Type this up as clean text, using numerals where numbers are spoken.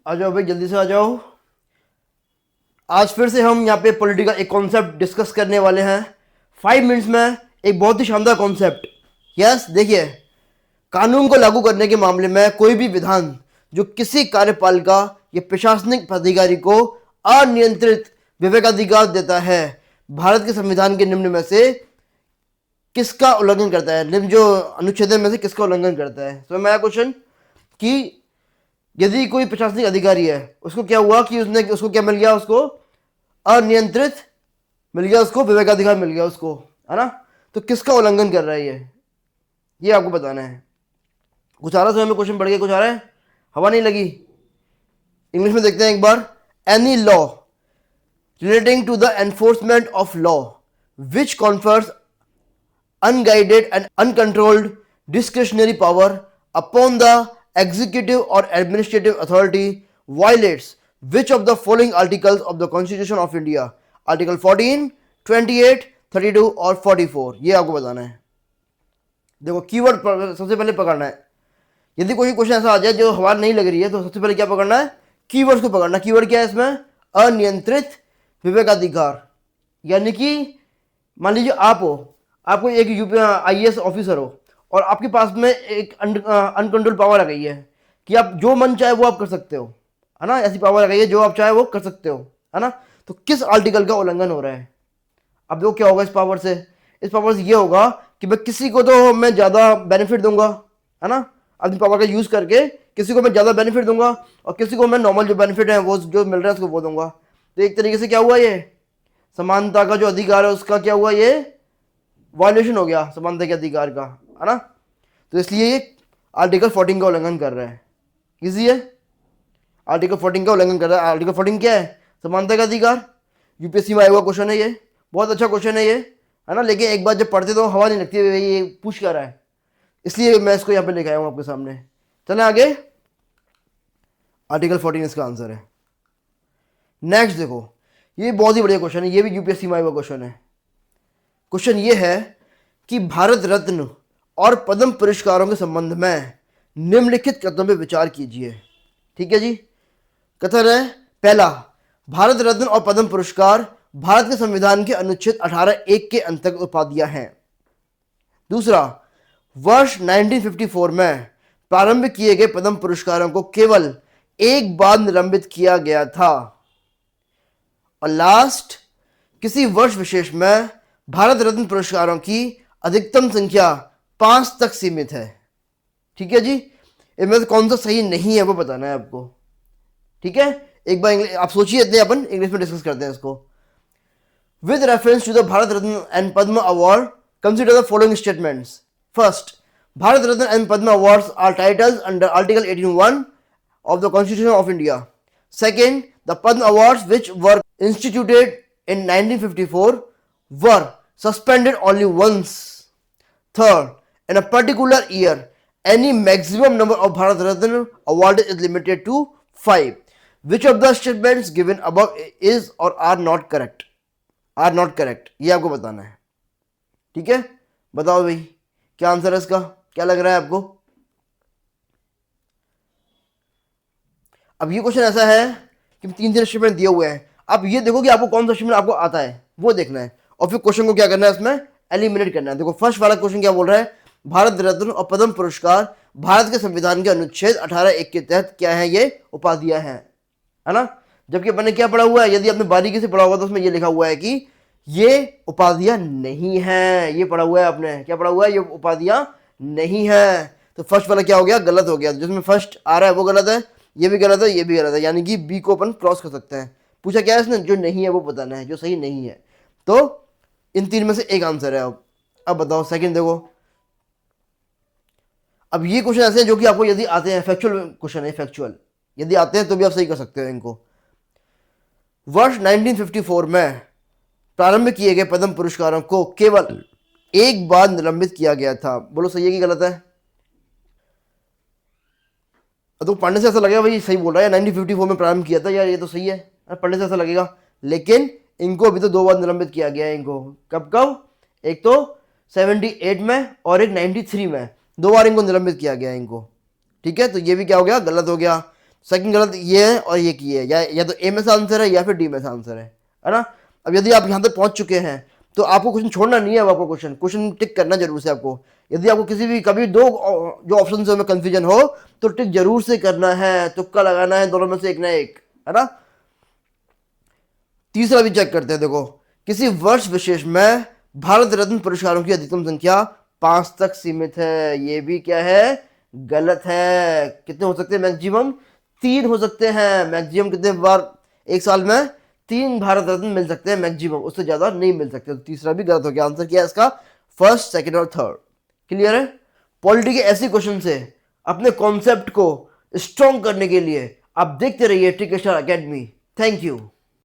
आ जाओ भाई, जल्दी से आ जाओ। आज फिर से हम यहाँ पे पॉलिटिकल एक कॉन्सेप्ट डिस्कस करने वाले हैं 5 मिनट्स में। एक बहुत ही शानदार कॉन्सेप्ट। यस, देखिए, कानून को लागू करने के मामले में कोई भी विधान जो किसी कार्यपालिका या प्रशासनिक अधिकारी को अनियंत्रित विवेकाधिकार देता है, भारत के संविधान के निम्न में से किसका उल्लंघन करता है? निम्न जो अनुच्छेद में से किसका उल्लंघन करता है? समझ में आया क्वेश्चन? कि यदि कोई प्रशासनिक अधिकारी है, उसको क्या हुआ कि उसको क्या मिल गया? उसको अनियंत्रित मिल गया, उसको विवेकाधिकार मिल गया उसको, है ना? तो किसका उल्लंघन कर रहा है ये आपको बताना है। कुछ आ रहा है? समय में क्वेश्चन पढ़ के कुछ आ रहा है? हवा नहीं लगी? इंग्लिश में देखते हैं एक बार। Any law relating to the enforcement of law which confers unguided and uncontrolled discretionary power upon the executive or administrative authority violates which of the following articles of the Constitution of India? Article 14, 28, 32 और 44। ये आपको बताना है। देखो, keyword सबसे पहले पकड़ना है। यदि कोई क्वेश्चन ऐसा आ जाए जो हवा नहीं लग रही है, तो सबसे पहले क्या पकड़ना है? कीवर्ड्स को पकड़ना। कीवर्ड क्या है इसमें? अनियंत्रित विवेकाधिकार। यानी कि मान लीजिए आपको एक यूपी आईएएस ऑफिसर हो और आपके पास में एक अनकंट्रोल पावर आ गई है कि आप जो मन चाहे वो आप कर सकते हो, है ना? ऐसी पावर आ गई है, जो आप चाहे वो कर सकते हो, है ना? तो किस आर्टिकल का उल्लंघन हो रहा है? अब देखो क्या होगा इस पावर से। इस पावर से ये होगा कि मैं किसी को तो मैं ज़्यादा बेनिफिट दूंगा, है ना? अपनी पावर का यूज़ करके किसी को मैं ज़्यादा बेनिफिट दूंगा और किसी को मैं नॉर्मल जो बेनिफिट है वो जो मिल रहा है उसको वो दूंगा। तो एक तरीके से क्या हुआ? ये समानता का जो अधिकार है उसका क्या हुआ? ये वायलेशन हो गया समानता के अधिकार का, है ना? तो इसलिए ये आर्टिकल 14 का उल्लंघन कर रहा है। किसी है आर्टिकल 14 का उल्लंघन कर रहा है। आर्टिकल 14 क्या है? समानता का अधिकार। यूपीएससी में आया हुआ क्वेश्चन है ये, बहुत अच्छा क्वेश्चन है ये, है ना? लेकिन एक बार जब पढ़ते तो हवा नहीं लगती है, ये पूछ क्या रहा है, इसलिए मैं इसको यहाँ पे लेके आया हूँ आपके सामने। चलें आगे। आर्टिकल 14 इसका आंसर है। नेक्स्ट देखो, ये बहुत ही बढ़िया क्वेश्चन है, ये भी यूपीएससी में आया हुआ क्वेश्चन है। क्वेश्चन ये है कि भारत रत्न और पद्म पुरस्कारों के संबंध में निम्नलिखित कथनों पर विचार कीजिए। ठीक है जी। कथन है पहला, भारत रत्न और पद्म पुरस्कार भारत के संविधान के अनुच्छेद 18(1) के अंतर्गत उपाधियां हैं। दूसरा, वर्ष 1954 में प्रारंभ किए गए पद्म पुरस्कारों को केवल एक बार निलंबित किया गया था। और लास्ट, किसी वर्ष विशेष में भारत रत्न पुरस्कारों की अधिकतम संख्या 5 तक सीमित है। ठीक है जी। इनमें से कौन सा सही नहीं है वो बताना है आपको। ठीक है, एक बार आप सोचिए, इतने अपन इंग्लिश में डिस्कस करते हैं इसको। With reference to the Bharat Ratna and Padma award consider the following statements. First, Bharat Ratna and Padma awards are titles under article 18(1) of the Constitution of India. Second, the Padma Awards which were instituted in 1954 were suspended only once. Third, in a particular year, any maximum number of Bharat Ratna awards is limited to 5. Which of the statements given above is or are not correct? Are not correct. ये आपको बताना है। ठीक है, बताओ भाई क्या answer है इसका? क्या लग रहा है आपको? अब ये क्वेश्चन ऐसा है कि 3 स्टेटमेंट दिए हुए हैं। आप ये देखो कि आपको कौन सा स्टेटमेंट आपको आता है वो देखना है और फिर क्वेश्चन को क्या करना है, इसमें एलिमिनेट करना है। देखो, फर्स्ट वाला क्वेश्चन क्या बोल रहा है? भारत रत्न और पद्म पुरस्कार भारत के संविधान के अनुच्छेद 18(1) के तहत क्या है? ये उपाधियां हैं, है ना? जबकि अपने क्या पढ़ा हुआ है, यदि आपने बारीकी से पढ़ा हुआ तो उसमें ये लिखा हुआ है कि ये उपाधियां नहीं है। ये पढ़ा हुआ है आपने, क्या पढ़ा हुआ है? ये उपाधियां नहीं है। तो फर्स्ट वाला क्या हो गया? गलत हो गया। जिसमें फर्स्ट आ रहा है वो गलत है, ये भी गलत है, ये भी गलत है, यानी कि बी को अपन क्रॉस कर सकते हैं। पूछा क्या है इसने? जो नहीं है वो बताना है, जो सही नहीं है। तो इन 3 में से एक आंसर है। अब बताओ सेकंड देखो। अब ये क्वेश्चन ऐसे हैं जो कि आपको यदि आते हैं, फैक्चुअल क्वेश्चन है, फैक्चुअल यदि आते हैं तो भी आप सही कर सकते हो इनको। वर्ष 1954 में प्रारंभ किए गए पद्म पुरस्कारों को केवल एक बार निलंबित किया गया था। बोलो सही है कि गलत है? तो पढ़ने से ऐसा लगेगा भाई सही बोल रहा है, 1954 में प्रारंभ किया था यार, ये तो सही है। पढ़ने से ऐसा लगेगा, लेकिन इनको अभी तो 2 बार निलंबित किया गया है इनको। कब कब? एक तो 78 में और एक 93 में, 2 बार इनको निलंबित किया गया है इनको। ठीक है, तो ये भी क्या हो गया? गलत हो गया। सेकंड गलत ये है और ये की है, या तो ए में से आंसर है या फिर डी में से आंसर है ना। अब यदि आप यहाँ तक पहुंच चुके हैं तो आपको क्वेश्चन छोड़ना नहीं है, अब आपको क्वेश्चन टिक करना जरूर से आपको। यदि आपको किसी भी कभी दो जो ऑप्शन से में कंफ्यूजन हो तो टिक जरूर से करना है, तुक्का लगाना है, दोनों में से एक ना एक, है ना। तीसरा भी चेक करते हैं, देखो किसी वर्ष विशेष में भारत रत्न पुरस्कारों की अधिकतम संख्या 5 तक सीमित है। ये भी क्या है, गलत है। कितने हो सकते हैं मैक्सिमम? 3 हो सकते हैं मैक्सिमम। कितने बार एक साल में? 3 भारत रत्न मिल सकते हैं मैक्सिमम, उससे ज्यादा नहीं मिल सकते। तो तीसरा भी गलत हो गया। आंसर क्या है इसका? फर्स्ट, सेकंड और थर्ड। क्लियर है? पॉलिटी के ऐसे क्वेश्चन से अपने कॉन्सेप्ट को स्ट्रॉन्ग करने के लिए आप देखते रहिए trick star academy. Thank you.